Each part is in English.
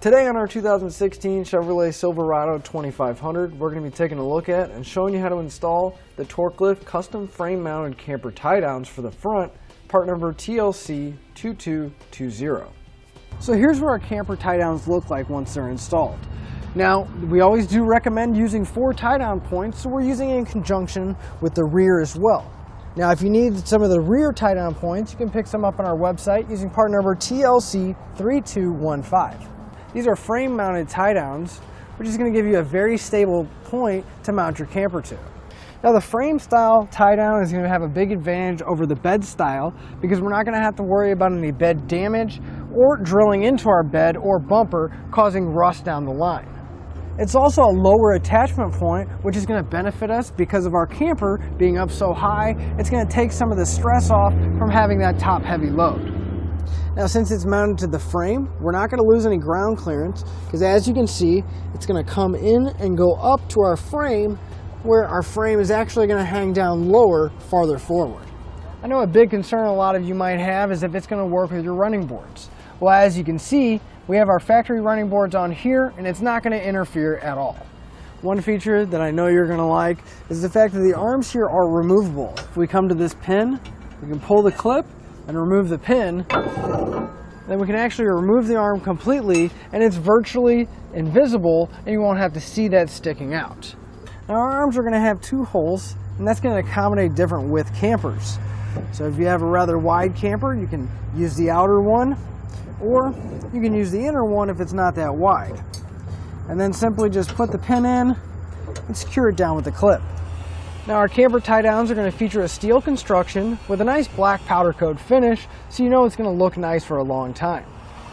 Today on our 2016 Chevrolet Silverado 2500, we're going to be taking a look at and showing you how to install the TorkLift custom frame mounted camper tie downs for the front, part number TLC2220. So here's what our camper tie downs look like once they're installed. Now, we always do recommend using 4 tie down points, so we're using it in conjunction with the rear as well. Now, if you need some of the rear tie down points, you can pick some up on our website using part number TLC3215. These are frame mounted tie downs, which is going to give you a very stable point to mount your camper to. Now, the frame style tie down is going to have a big advantage over the bed style because we're not going to have to worry about any bed damage or drilling into our bed or bumper causing rust down the line. It's also a lower attachment point, which is going to benefit us because of our camper being up so high. It's going to take some of the stress off from having that top heavy load. Now, since it's mounted to the frame, we're not going to lose any ground clearance because, as you can see, it's going to come in and go up to our frame, where our frame is actually going to hang down lower, farther forward. I know a big concern a lot of you might have is if it's going to work with your running boards. Well, as you can see, we have our factory running boards on here, and it's not going to interfere at all. One feature that I know you're going to like is the fact that the arms here are removable. If we come to this pin, we can pull the clip and remove the pin, then we can actually remove the arm completely and it's virtually invisible and you won't have to see that sticking out. Now, our arms are going to have 2 holes, and that's going to accommodate different width campers. So if you have a rather wide camper, you can use the outer one, or you can use the inner one if it's not that wide. And then simply just put the pin in and secure it down with the clip. Now, our camper tie downs are going to feature a steel construction with a nice black powder coat finish, so you know it's going to look nice for a long time.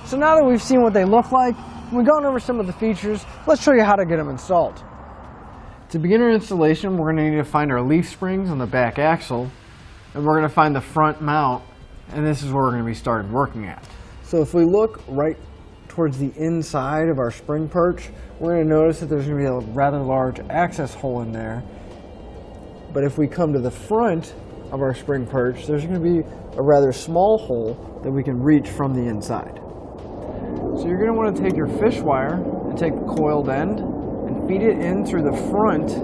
So now that we've seen what they look like, and we've gone over some of the features, let's show you how to get them installed. To begin our installation, we're going to need to find our leaf springs on the back axle, and we're going to find the front mount, and this is where we're going to be started working at. So if we look right towards the inside of our spring perch, we're going to notice that there's going to be a rather large access hole in there. But if we come to the front of our spring perch, there's going to be a rather small hole that we can reach from the inside. So you're going to want to take your fish wire and take the coiled end and feed it in through the front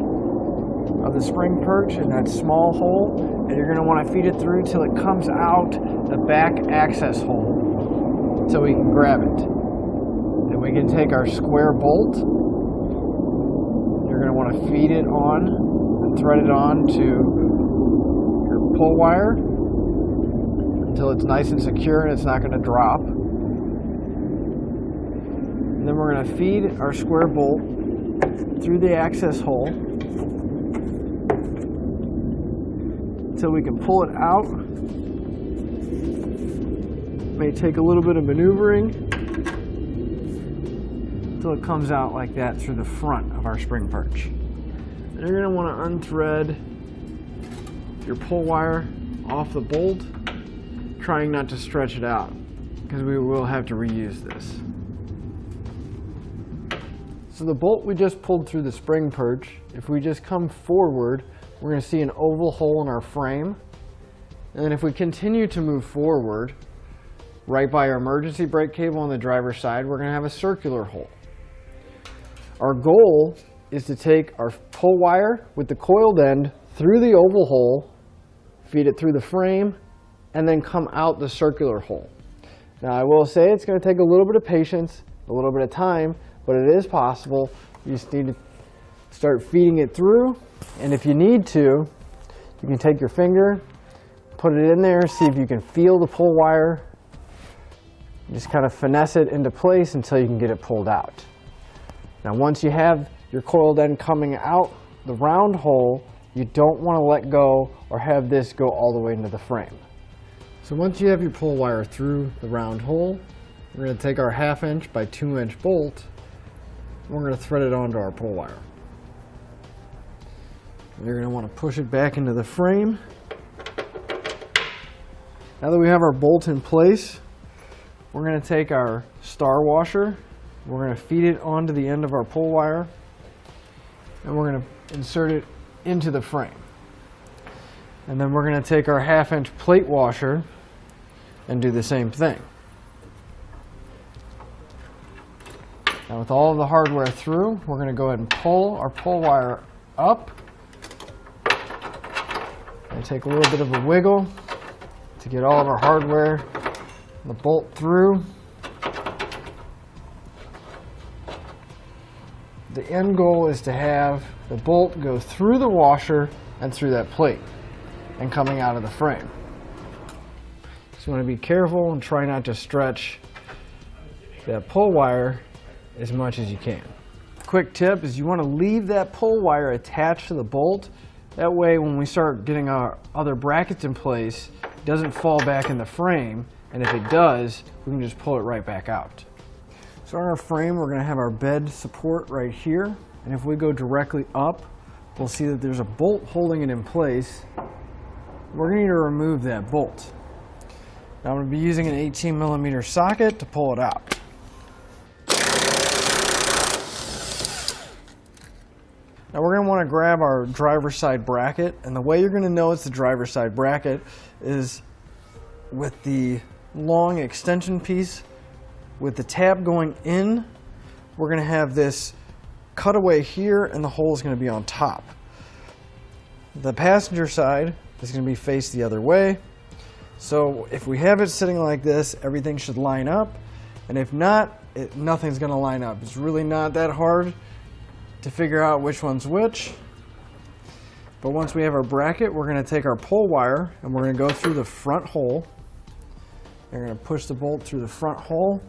of the spring perch in that small hole, and you're going to want to feed it through till it comes out the back access hole so we can grab it. Then we can take our square bolt. You're going to want to feed it on and thread it on to your pull wire until it's nice and secure and it's not going to drop. And then we're going to feed our square bolt through the access hole until we can pull it out. It may take a little bit of maneuvering until it comes out like that through the front of our spring perch. And you're going to want to unthread your pull wire off the bolt, trying not to stretch it out because we will have to reuse this. So the bolt we just pulled through the spring perch, if we just come forward, we're going to see an oval hole in our frame. And then if we continue to move forward, right by our emergency brake cable on the driver's side, we're going to have a circular hole. Our goal is to take our pull wire with the coiled end through the oval hole, feed it through the frame, and then come out the circular hole. Now, I will say it's going to take a little bit of patience, a little bit of time, but it is possible. You just need to start feeding it through, and if you need to, you can take your finger, put it in there, see if you can feel the pull wire, just kind of finesse it into place until you can get it pulled out. Now, once you have your coiled end coming out the round hole, you don't want to let go or have this go all the way into the frame. So once you have your pull wire through the round hole, we're going to take our 1/2 inch by 2 inch bolt. We're going to thread it onto our pull wire. You're going to want to push it back into the frame. Now that we have our bolt in place, we're going to take our star washer. We're going to feed it onto the end of our pull wire, and we're going to insert it into the frame. And then we're going to take our 1/2 inch plate washer and do the same thing. Now with all of the hardware through, we're going to go ahead and pull our pull wire up. And take a little bit of a wiggle to get all of our hardware, the bolt through. The end goal is to have the bolt go through the washer and through that plate and coming out of the frame. So you want to be careful and try not to stretch that pull wire as much as you can. Quick tip is you want to leave that pull wire attached to the bolt. That way when we start getting our other brackets in place, it doesn't fall back in the frame, and if it does, we can just pull it right back out. So on our frame, we're going to have our bed support right here, and if we go directly up, we'll see that there's a bolt holding it in place. We're going to need to remove that bolt. Now I'm going to be using an 18mm socket to pull it out. Now we're going to want to grab our driver's side bracket, and the way you're going to know it's the driver's side bracket is with the long extension piece with the tab going in. We're going to have this cutaway here, and the hole is going to be on top. The passenger side is going to be faced the other way. So if we have it sitting like this, everything should line up, and if not, nothing's going to line up. It's really not that hard to figure out which one's which. But once we have our bracket, we're going to take our pull wire and we're going to go through the front hole. We're going to push the bolt through the front hole,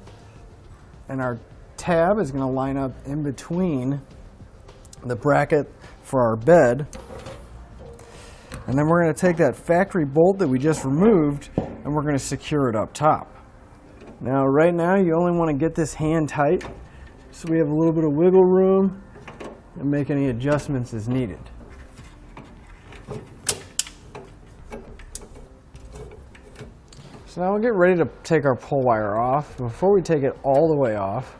and our tab is going to line up in between the bracket for our bed. And then we're going to take that factory bolt that we just removed and we're going to secure it up top. Now right now you only want to get this hand tight so we have a little bit of wiggle room and make any adjustments as needed. So now we'll get ready to take our pull wire off. Before we take it all the way off,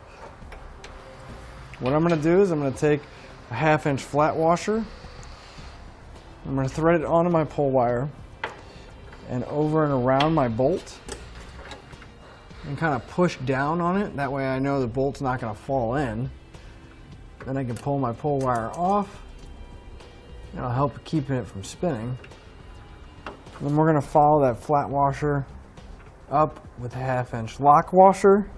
what I'm going to do is I'm going to take a 1/2-inch flat washer. I'm going to thread it onto my pull wire and over and around my bolt and kind of push down on it. That way I know the bolt's not going to fall in. Then I can pull my pull wire off. It'll help keeping it from spinning. And then we're going to follow that flat washer up with a 1/2-inch lock washer,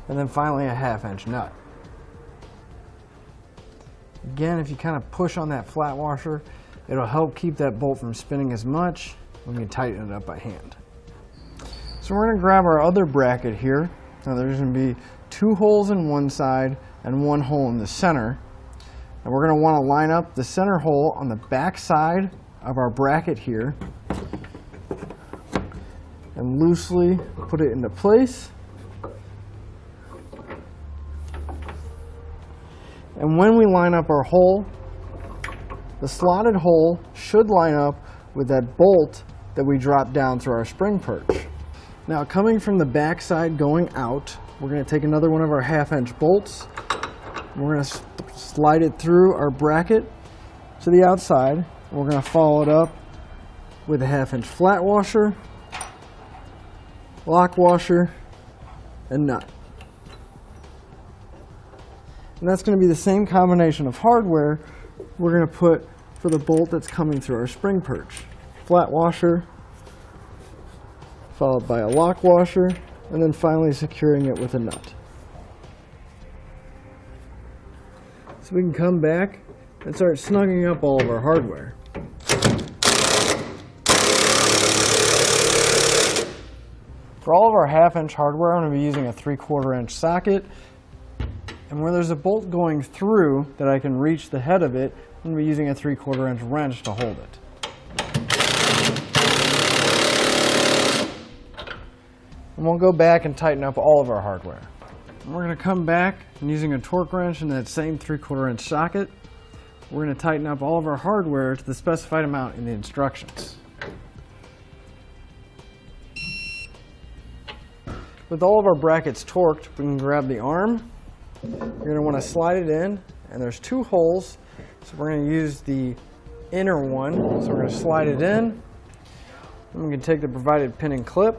and then finally a 1/2-inch nut. Again, if you kind of push on that flat washer, it'll help keep that bolt from spinning as much when you tighten it up by hand. So we're going to grab our other bracket here. Now there's going to be 2 holes in one side and 1 hole in the center. And we're going to want to line up the center hole on the back side of our bracket here and loosely put it into place. And when we line up our hole, the slotted hole should line up with that bolt that we dropped down through our spring perch. Now coming from the back side going out, we're going to take another one of our 1/2-inch bolts. We're going to slide it through our bracket to the outside. We're going to follow it up with a 1/2-inch flat washer, lock washer, and nut. And that's going to be the same combination of hardware we're going to put for the bolt that's coming through our spring perch. Flat washer, followed by a lock washer, and then finally securing it with a nut. So we can come back and start snugging up all of our hardware. For all of our 1/2-inch hardware, I'm going to be using a 3/4-inch socket. And where there's a bolt going through that I can reach the head of it, I'm going to be using a 3/4-inch wrench to hold it. And we'll go back and tighten up all of our hardware. And we're going to come back and using a torque wrench in that same 3/4-inch socket, we're going to tighten up all of our hardware to the specified amount in the instructions. With all of our brackets torqued, we can grab the arm. You're going to want to slide it in, and there's 2 holes, so we're going to use the inner one. So we're going to slide it in, and we can take the provided pin and clip.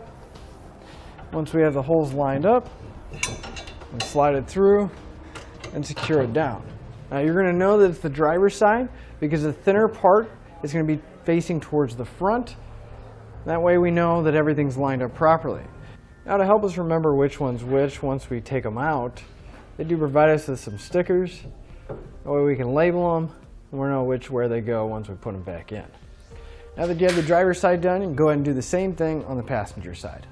Once we have the holes lined up, and slide it through, and secure it down. Now you're going to know that it's the driver's side because the thinner part is going to be facing towards the front. That way we know that everything's lined up properly. Now to help us remember which one's which once we take them out, they do provide us with some stickers. That way we can label them and we know where they go once we put them back in. Now that you have the driver's side done, you can go ahead and do the same thing on the passenger side.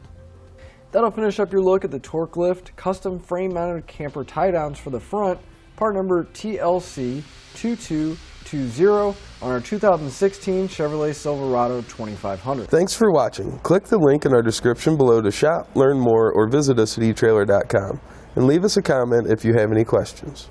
That'll finish up your look at the TorkLift custom frame mounted camper tie downs for the front, part number TLC 2220 on our 2016 Chevrolet Silverado 2500. Thanks for watching. Click the link in our description below to shop, learn more, or visit us at etrailer.com and leave us a comment if you have any questions.